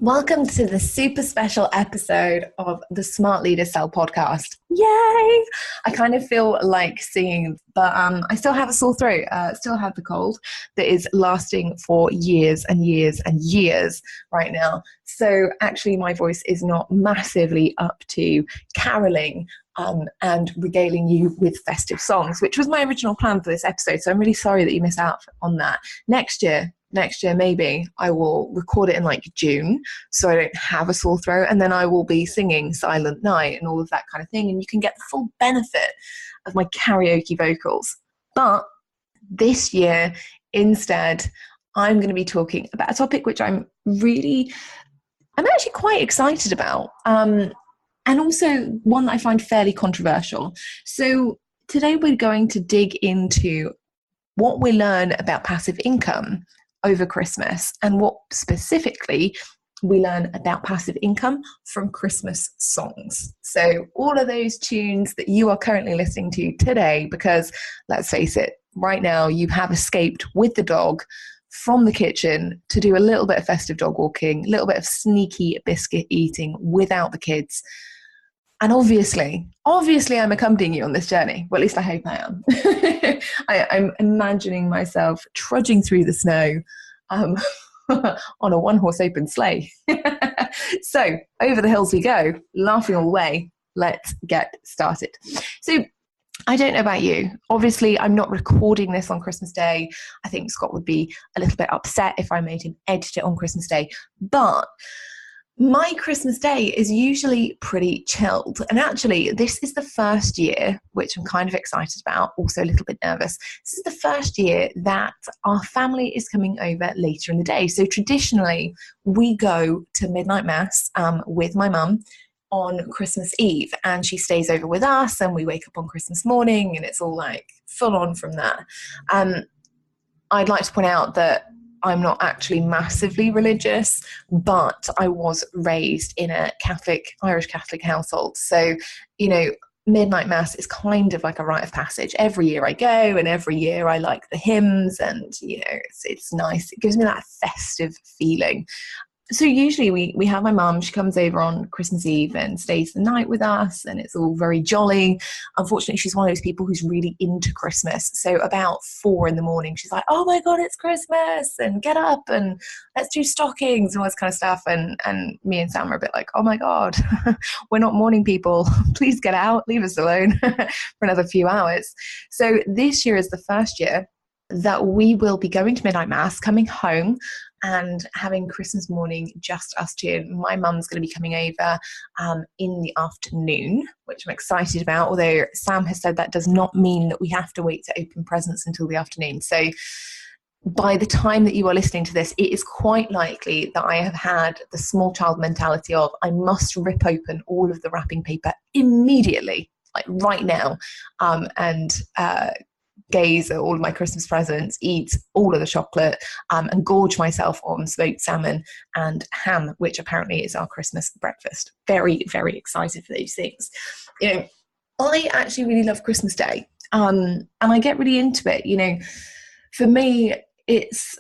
Welcome to the super special episode of the Smart Leaders Sell podcast. Yay! I kind of feel like singing, but I still have a sore throat, still have the cold that is lasting for years and years and years right now. So actually my voice is not massively up to caroling and regaling you with festive songs, which was my original plan for this episode. So I'm really sorry that you missed out on that. Next year maybe I will record it in like June so I don't have a sore throat, and then I will be singing Silent Night and all of that kind of thing, and you can get the full benefit of my karaoke vocals. But this year instead I'm going to be talking about a topic which I'm actually quite excited about, and also one that I find fairly controversial. So today we're going to dig into what we learn about passive income over Christmas, and what specifically we learn about passive income from Christmas songs. So all of those tunes that you are currently listening to today, because let's face it, right now you have escaped with the dog from the kitchen to do a little bit of festive dog walking, a little bit of sneaky biscuit eating without the kids. And obviously I'm accompanying you on this journey. Well, at least I hope I am. I'm imagining myself trudging through the snow on a one-horse open sleigh. So over the hills we go, laughing all the way. Let's get started. So I don't know about you. Obviously, I'm not recording this on Christmas Day. I think Scott would be a little bit upset if I made him edit it on Christmas Day. But my Christmas Day is usually pretty chilled. And actually, this is the first year, which I'm kind of excited about, also a little bit nervous. This is the first year that our family is coming over later in the day. So traditionally, we go to midnight mass with my mum on Christmas Eve, and she stays over with us, and we wake up on Christmas morning, and it's all like full on from that. I'd like to point out that I'm not actually massively religious, but I was raised in a Irish Catholic household. So, midnight mass is kind of like a rite of passage. Every year I go, and every year I like the hymns, and, it's nice. It gives me that festive feeling. So usually we have my mum, she comes over on Christmas Eve and stays the night with us, and it's all very jolly. Unfortunately, she's one of those people who's really into Christmas. So about 4 a.m, she's like, oh my God, it's Christmas, and get up and let's do stockings and all this kind of stuff. And me and Sam are a bit like, oh my God, we're not morning people. Please get out, leave us alone for another few hours. So this year is the first year that we will be going to midnight mass, coming home and having Christmas morning just us two. My mum's going to be coming over in the afternoon, which I'm excited about, although Sam has said that does not mean that we have to wait to open presents until the afternoon. So by the time that you are listening to this, it is quite likely that I have had the small child mentality of I must rip open all of the wrapping paper immediately, like right now, and gaze at all of my Christmas presents, eat all of the chocolate, and gorge myself on smoked salmon and ham, which apparently is our Christmas breakfast. Very, very excited for these things. I actually really love Christmas Day, and I get really into it. For me, it's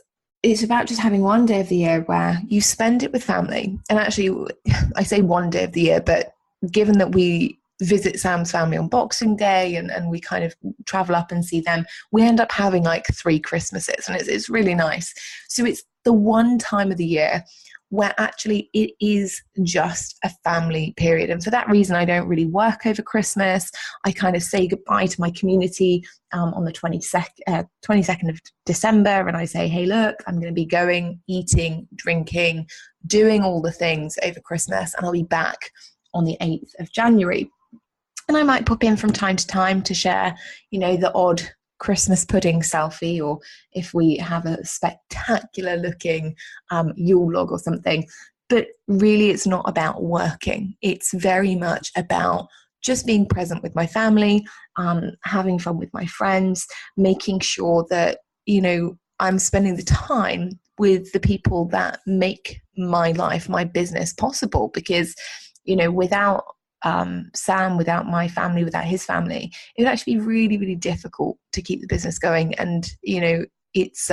about just having one day of the year where you spend it with family. And actually, I say one day of the year, but given that we visit Sam's family on Boxing Day and we kind of travel up and see them, we end up having like 3 Christmases, and it's really nice. So it's the one time of the year where actually it is just a family period. And for that reason, I don't really work over Christmas. I kind of say goodbye to my community on the 22nd of December. And I say, hey, look, I'm going to be going, eating, drinking, doing all the things over Christmas. And I'll be back on the 8th of January. And I might pop in from time to time to share, the odd Christmas pudding selfie, or if we have a spectacular looking Yule log or something. But really, it's not about working. It's very much about just being present with my family, having fun with my friends, making sure that, I'm spending the time with the people that make my life, my business possible. Because, without Sam, without my family, without his family, it would actually be really, really difficult to keep the business going. And, it's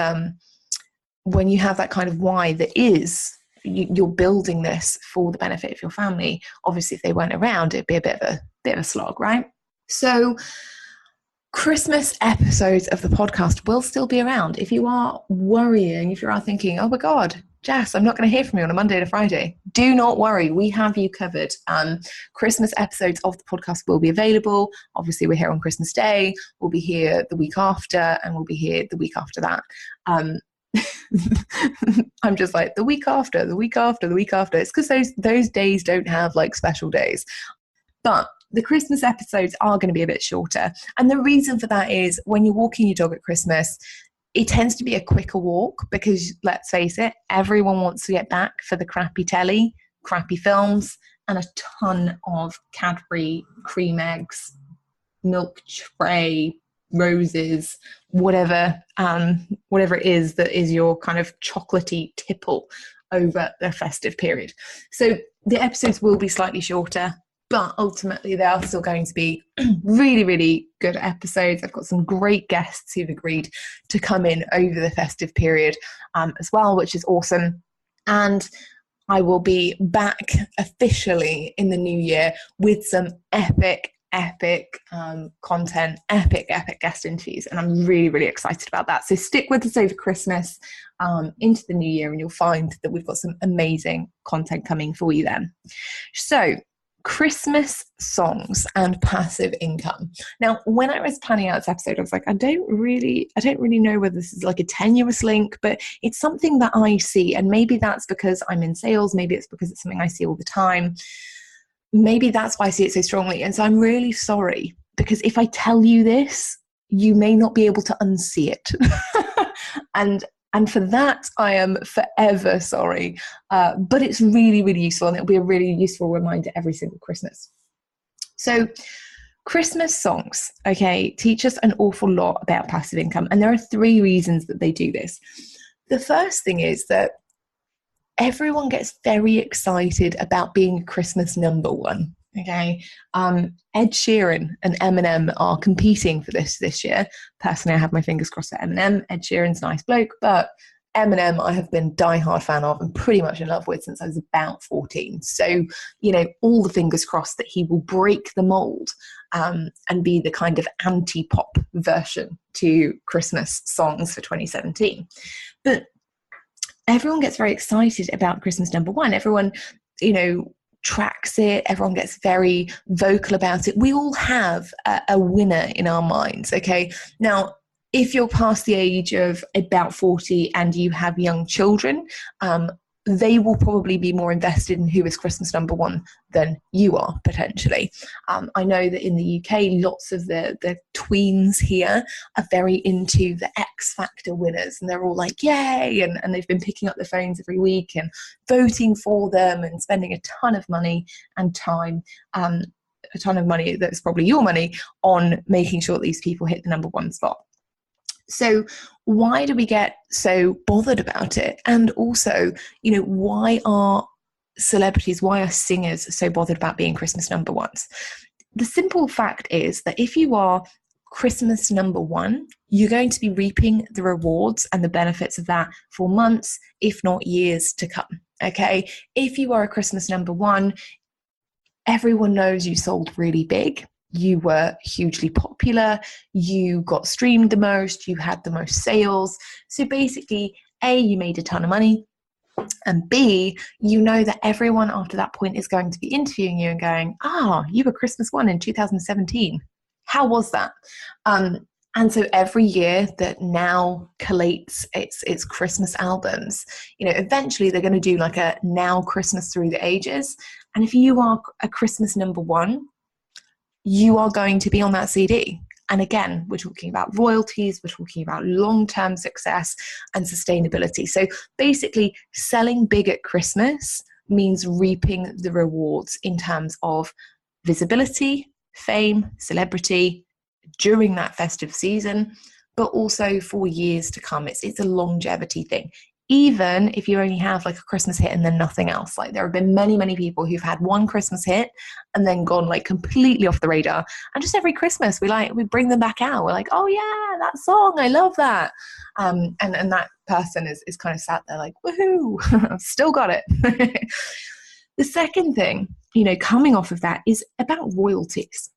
when you have that kind of why that is, you're building this for the benefit of your family. Obviously, if they weren't around, it'd be a bit of a slog, right? So Christmas episodes of the podcast will still be around. If you are worrying, if you are thinking, oh my God, Jess, I'm not going to hear from you on a Monday to Friday, do not worry. We have you covered. Christmas episodes of the podcast will be available. Obviously, we're here on Christmas Day. We'll be here the week after, and we'll be here the week after that. I'm just like, the week after, the week after, the week after. It's because those days don't have like special days. But the Christmas episodes are going to be a bit shorter. And the reason for that is when you're walking your dog at Christmas, it tends to be a quicker walk because, let's face it, everyone wants to get back for the crappy telly, crappy films, and a ton of Cadbury cream eggs, milk tray, roses, whatever it is that is your kind of chocolatey tipple over the festive period. So the episodes will be slightly shorter, but ultimately they are still going to be really, really good episodes. I've got some great guests who've agreed to come in over the festive period as well, which is awesome. And I will be back officially in the new year with some epic content, epic guest interviews, and I'm really, really excited about that. So stick with us over Christmas into the new year, and you'll find that we've got some amazing content coming for you then. So Christmas songs and passive income. Now, when I was planning out this episode, I was like, I don't really know whether this is like a tenuous link, but it's something that I see, and maybe that's because I'm in sales, maybe it's because it's something I see all the time. Maybe that's why I see it so strongly. And so I'm really sorry, because if I tell you this, you may not be able to unsee it. And for that, I am forever sorry. But it's really, really useful, and it'll be a really useful reminder every single Christmas. So Christmas songs, okay, teach us an awful lot about passive income. And there are 3 reasons that they do this. The first thing is that everyone gets very excited about being Christmas number one. Okay, Ed Sheeran and Eminem are competing for this year. Personally, I have my fingers crossed for Eminem. Ed Sheeran's a nice bloke, but Eminem I have been a diehard fan of and pretty much in love with since I was about 14. So, all the fingers crossed that he will break the mold and be the kind of anti-pop version to Christmas songs for 2017. But everyone gets very excited about Christmas number one. Everyone, tracks it. Everyone gets very vocal about it. We all have a winner in our minds. Okay. Now, if you're past the age of about 40 and you have young children, they will probably be more invested in who is Christmas number one than you are, potentially. I know that in the UK, lots of the tweens here are very into the X Factor winners, and they're all like, yay, and they've been picking up the phones every week and voting for them and spending a ton of money and time, a ton of money that's probably your money, on making sure that these people hit the number one spot. So why do we get so bothered about it? And also, why are celebrities, why are singers so bothered about being Christmas number ones? The simple fact is that if you are Christmas number one, you're going to be reaping the rewards and the benefits of that for months, if not years to come. Okay. If you are a Christmas number one, everyone knows you sold really big. You were hugely popular, you got streamed the most, you had the most sales. So basically, A, you made a ton of money, and B, you know that everyone after that point is going to be interviewing you and going, you were Christmas one in 2017. How was that? And so every year that now collates its Christmas albums, eventually they're going to do like a Now Christmas Through the Ages. And if you are a Christmas number one, you are going to be on that CD. And again, we're talking about royalties, we're talking about long-term success and sustainability. So basically, selling big at Christmas means reaping the rewards in terms of visibility, fame, celebrity during that festive season, but also for years to come. It's a longevity thing. even if you only have like a Christmas hit and then nothing else. Like there have been many, many people who've had one Christmas hit and then gone like completely off the radar. And just every Christmas we bring them back out. We're like, oh yeah, that song, I love that. And that person is kind of sat there like, woohoo, I've still got it. The second thing, coming off of that is about royalties.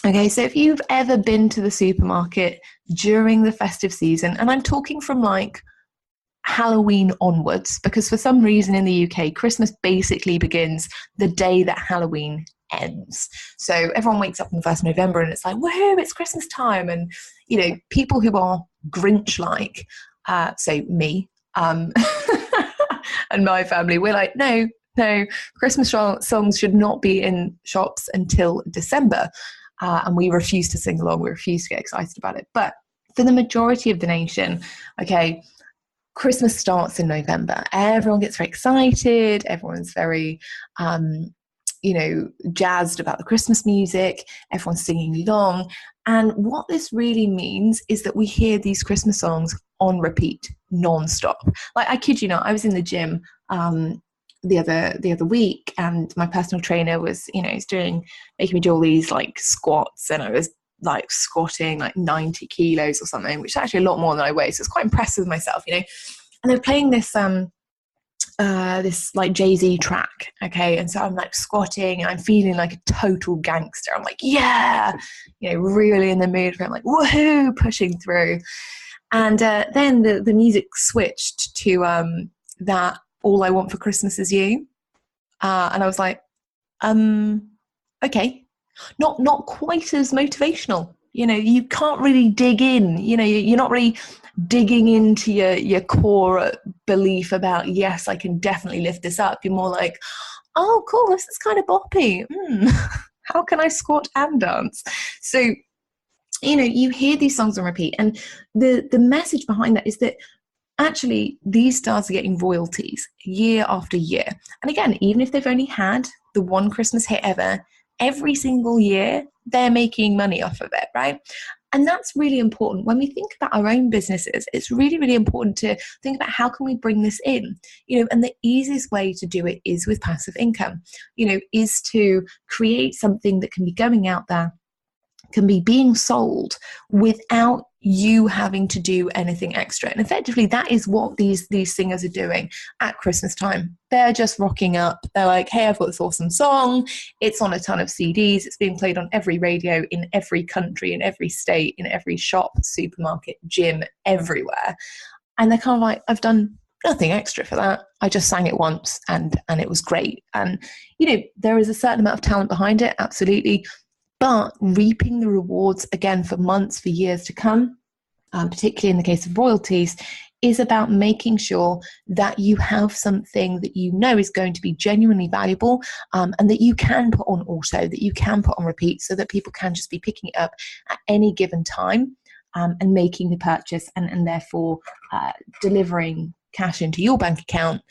Okay, so if you've ever been to the supermarket during the festive season, and I'm talking from like Halloween onwards, because for some reason in the UK, Christmas basically begins the day that Halloween ends. So everyone wakes up on the 1st of November and it's like, woohoo, it's Christmas time. And, people who are Grinch-like, so me, and my family, we're like, no, Christmas songs should not be in shops until December. And we refuse to sing along. We refuse to get excited about it. But for the majority of the nation, okay, Christmas starts in November. Everyone gets very excited. Everyone's very, jazzed about the Christmas music. Everyone's singing along. And what this really means is that we hear these Christmas songs on repeat, non-stop. Like, I kid you not, I was in the gym the other week, and my personal trainer was, making me do all these like squats, and I was like squatting like 90 kilos or something, which is actually a lot more than I weigh. So it's quite impressive with myself, And they're playing this this like Jay-Z track, okay? And so I'm like squatting and I'm feeling like a total gangster. I'm like, yeah, really in the mood for it. I'm like, woohoo, pushing through. And then the music switched to that All I Want for Christmas Is You. And I was like, okay. Not quite as motivational. You can't really dig in. You're not really digging into your core belief about, yes, I can definitely lift this up. You're more like, oh, cool, this is kind of boppy. How can I squat and dance? So, you hear these songs on repeat. And the message behind that is that actually these stars are getting royalties year after year. And again, even if they've only had the one Christmas hit ever, every single year, they're making money off of it, right? And that's really important. When we think about our own businesses, it's really, really important to think about how can we bring this in, and the easiest way to do it is with passive income, is to create something that can be going out there, can be being sold without you having to do anything extra. And effectively, that is what these singers are doing at Christmas time. They're just rocking up. They're like, hey, I've got this awesome song. It's on a ton of CDs. It's being played on every radio in every country, in every state, in every shop, supermarket, gym, everywhere. And they're kind of like, I've done nothing extra for that. I just sang it once and it was great. And, there is a certain amount of talent behind it, absolutely. But reaping the rewards, again, for months, for years to come, particularly in the case of royalties, is about making sure that you have something that is going to be genuinely valuable, and that you can put on auto, that you can put on repeat, so that people can just be picking it up at any given time and making the purchase and therefore delivering cash into your bank account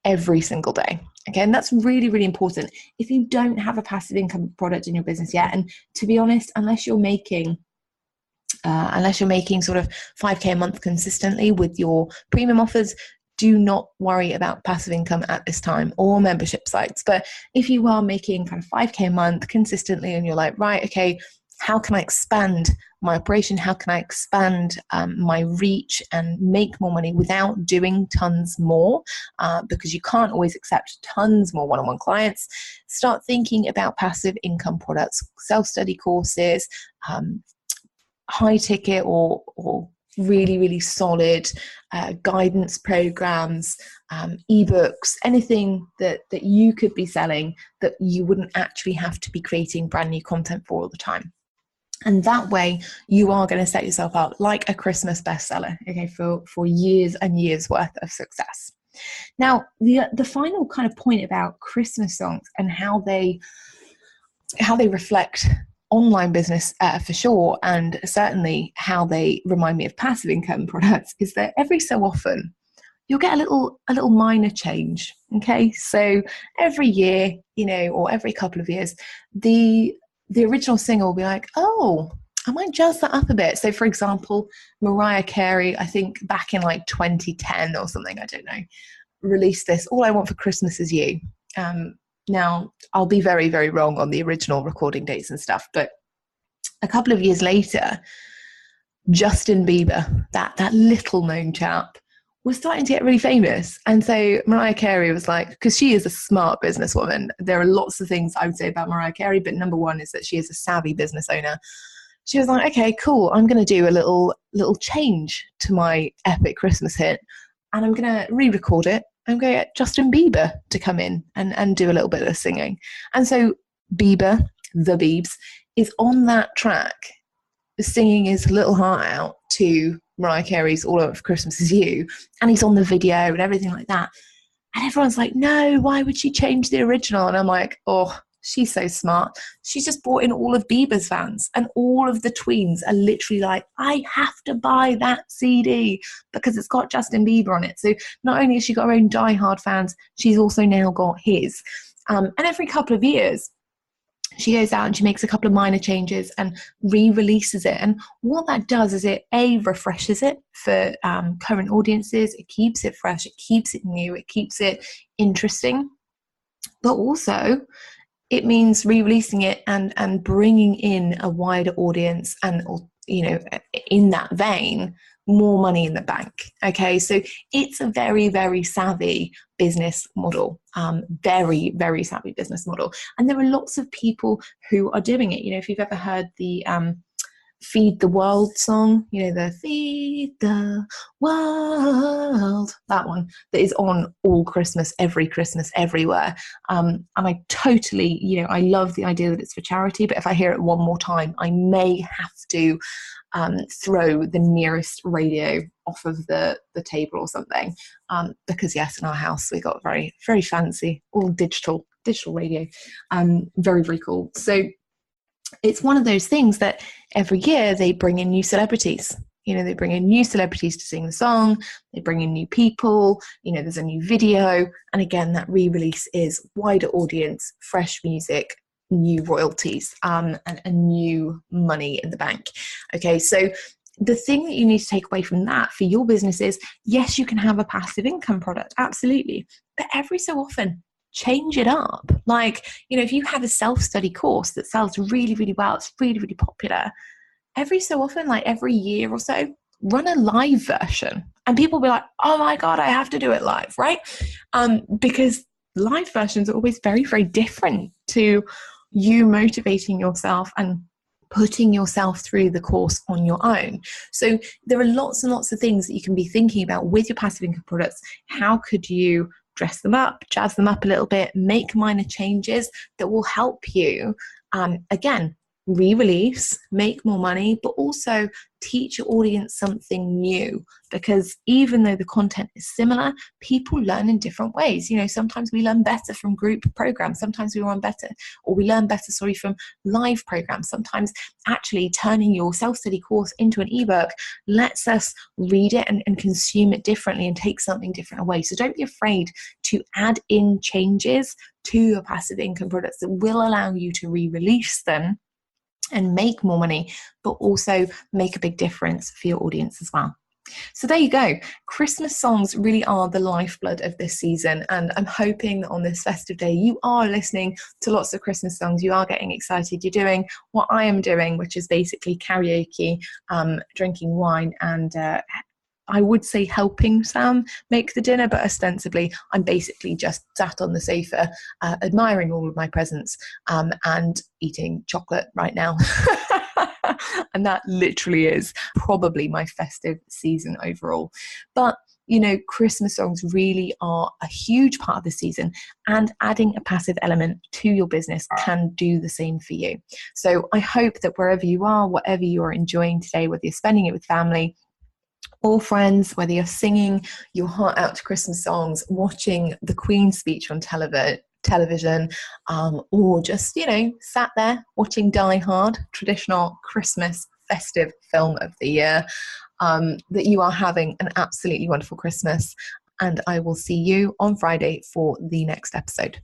every single day. Okay, and that's really, really important. If you don't have a passive income product in your business yet, and to be honest, unless you're making sort of 5K a month consistently with your premium offers, do not worry about passive income at this time, or membership sites. But if you are making kind of 5K a month consistently and you're like, right, okay, how can I expand my operation? How can I expand my reach and make more money without doing tons more? Because you can't always accept tons more one-on-one clients. Start thinking about passive income products, self-study courses, high ticket or really, really solid guidance programs, ebooks, anything that you could be selling that you wouldn't actually have to be creating brand new content for all the time. And that way you are going to set yourself up like a Christmas bestseller, okay, for years and years worth of success. Now, the final kind of point about Christmas songs and how they reflect online business for sure, and certainly how they remind me of passive income products, is that every so often you'll get a little minor change. Okay, so every year, or every couple of years, the original singer will be like, oh, I might jazz that up a bit. So, for example, Mariah Carey, I think back in like 2010 or something, I don't know, released this, All I Want for Christmas Is You. Now, I'll be very, very wrong on the original recording dates and stuff, but a couple of years later, Justin Bieber, that little known chap, was starting to get really famous. And so Mariah Carey was like, because she is a smart businesswoman, there are lots of things I would say about Mariah Carey, but number one is that she is a savvy business owner. She was like, okay, cool, I'm going to do a little change to my epic Christmas hit, and I'm going to re-record it. I'm going to get Justin Bieber to come in and do a little bit of singing. And so Bieber, the Biebs, is on that track singing his little heart out to Mariah Carey's All I Want for Christmas Is You. And he's on the video and everything like that. And everyone's like, no, why would she change the original? And I'm like, oh, she's so smart. She's just brought in all of Bieber's fans, and all of the tweens are literally like, I have to buy that CD because it's got Justin Bieber on it. So not only has she got her own diehard fans, she's also now got his. And every couple of years, she goes out and she makes a couple of minor changes and re-releases it. And what that does is it, refreshes it for current audiences. It keeps it fresh. It keeps it new. It keeps it interesting. But also, it means re-releasing it and bringing in a wider audience and, in that vein, more money in the bank. Okay, so it's a very, very savvy business model. Very, very savvy business model. And there are lots of people who are doing it. If you've ever heard the Feed the World song, the Feed the World, that one that is on all Christmas everywhere. And I totally, I love the idea that it's for charity, but if I hear it one more time, I may have to throw the nearest radio off of the table or something, because yes, in our house we got very, very fancy, all digital radio, very, very cool. So it's one of those things that every year they bring in new celebrities. They bring in new celebrities to sing the song. They bring in new people. There's a new video. And again, that re-release is wider audience, fresh music, new royalties, and new money in the bank. Okay, so the thing that you need to take away from that for your business is, yes, you can have a passive income product, absolutely. But every so often, change it up. Like, if you have a self-study course that sells really, really well, it's really, really popular, every so often, like every year or so, run a live version. And people will be like, oh my God, I have to do it live, right? Because live versions are always very, very different to you motivating yourself and putting yourself through the course on your own. So there are lots and lots of things that you can be thinking about with your passive income products. How could you dress them up, jazz them up a little bit, make minor changes that will help you, again, re-release, make more money, but also teach your audience something new. Because even though the content is similar, people learn in different ways. Sometimes we learn better from group programs. Sometimes we learn better from live programs. Sometimes actually turning your self-study course into an ebook lets us read it and consume it differently and take something different away. So don't be afraid to add in changes to your passive income products that will allow you to re-release them and make more money, but also make a big difference for your audience as well. So there you go. Christmas songs really are the lifeblood of this season, and I'm hoping that on this festive day you are listening to lots of Christmas songs. You are getting excited. You're doing what I am doing, which is basically karaoke, drinking wine, and I would say helping Sam make the dinner, but ostensibly I'm basically just sat on the sofa admiring all of my presents and eating chocolate right now. And that literally is probably my festive season overall. But Christmas songs really are a huge part of the season, and adding a passive element to your business can do the same for you. So I hope that wherever you are, whatever you are enjoying today, whether you're spending it with family or friends, whether you're singing your heart out to Christmas songs, watching the Queen's speech on television, or just, sat there watching Die Hard, traditional Christmas festive film of the year, that you are having an absolutely wonderful Christmas. And I will see you on Friday for the next episode.